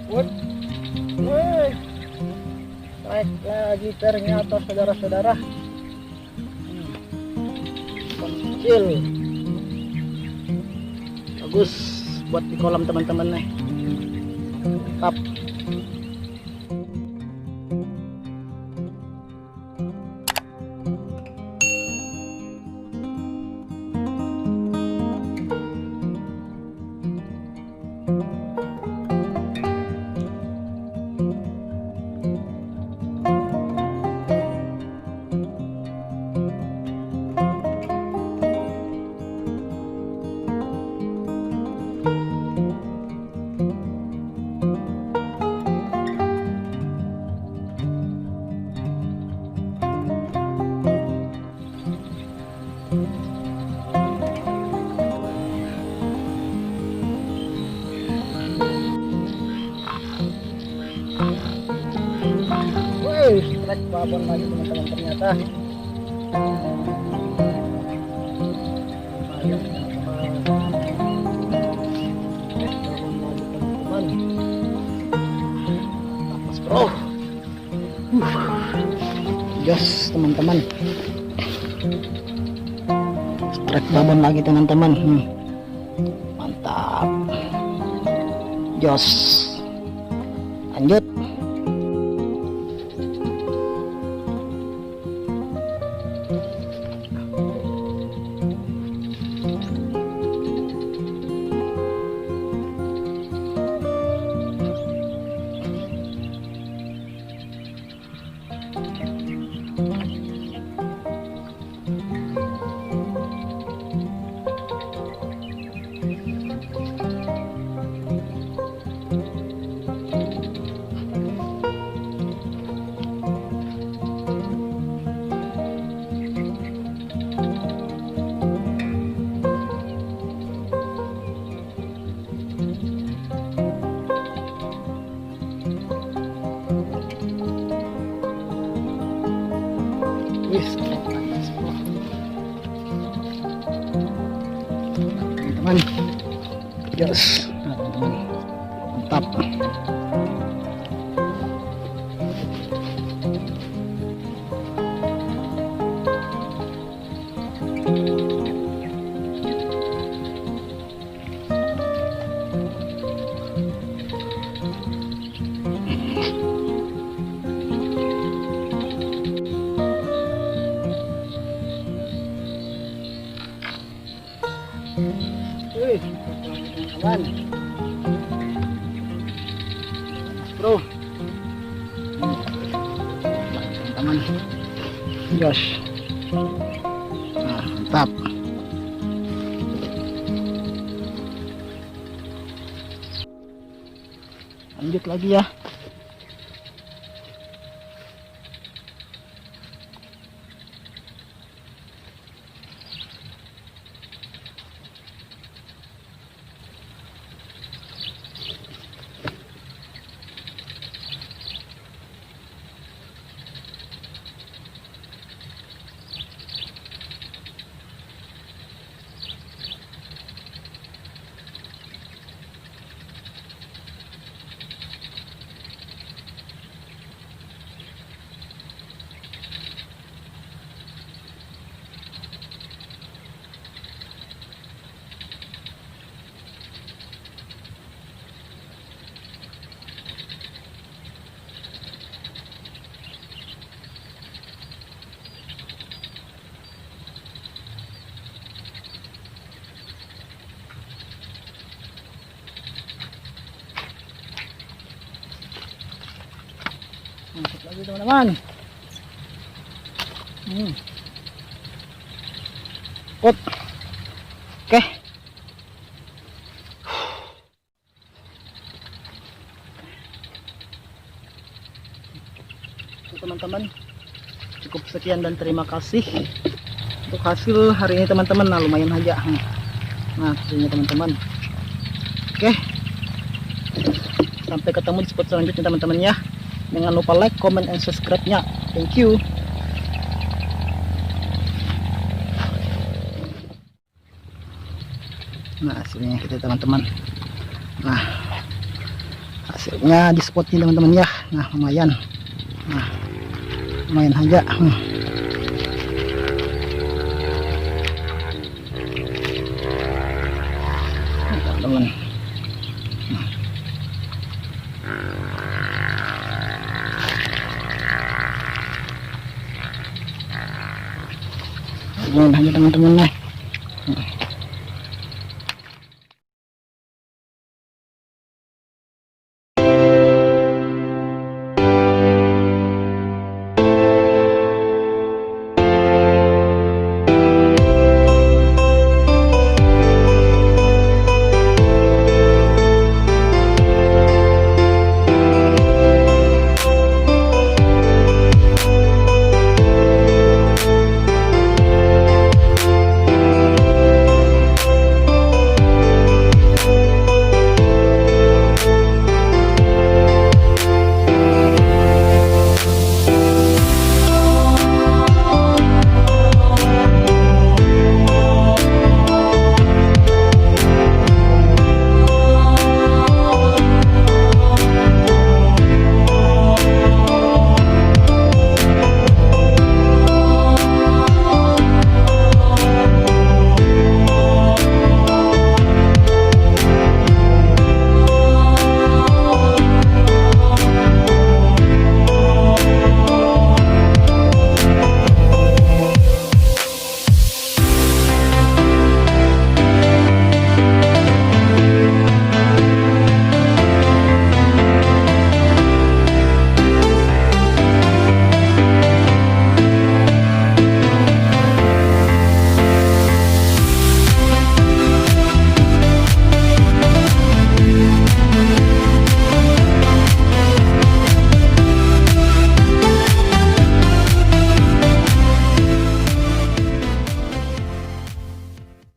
Woi, naik lagi ternyata saudara-saudara. Kecil, bagus buat di kolam teman-teman nih. Mantap. Strike babon lagi teman-teman ternyata. Napas bro. Gas teman-teman. Strike babon lagi teman-teman. Mantap. Jos. Lanjut. Teman-teman, yes, teman-teman, mantap. Teman, bro, teman, yes, nah, mantap. Lanjut lagi ya. Mantap lagi teman-teman. Oke. Teman-teman, cukup sekian dan terima kasih untuk hasil hari ini teman-teman. Nah, lumayan aja. Nah, hasilnya teman-teman. Oke, sampai ketemu di spot selanjutnya teman-teman ya. Jangan lupa like, comment, and subscribe-nya. Thank you. Nah hasilnya kita teman-teman. Nah hasilnya di spot ini teman-teman ya. Nah lumayan. Nah lumayan aja. Teman-teman. Lumayan aja teman-teman. Nah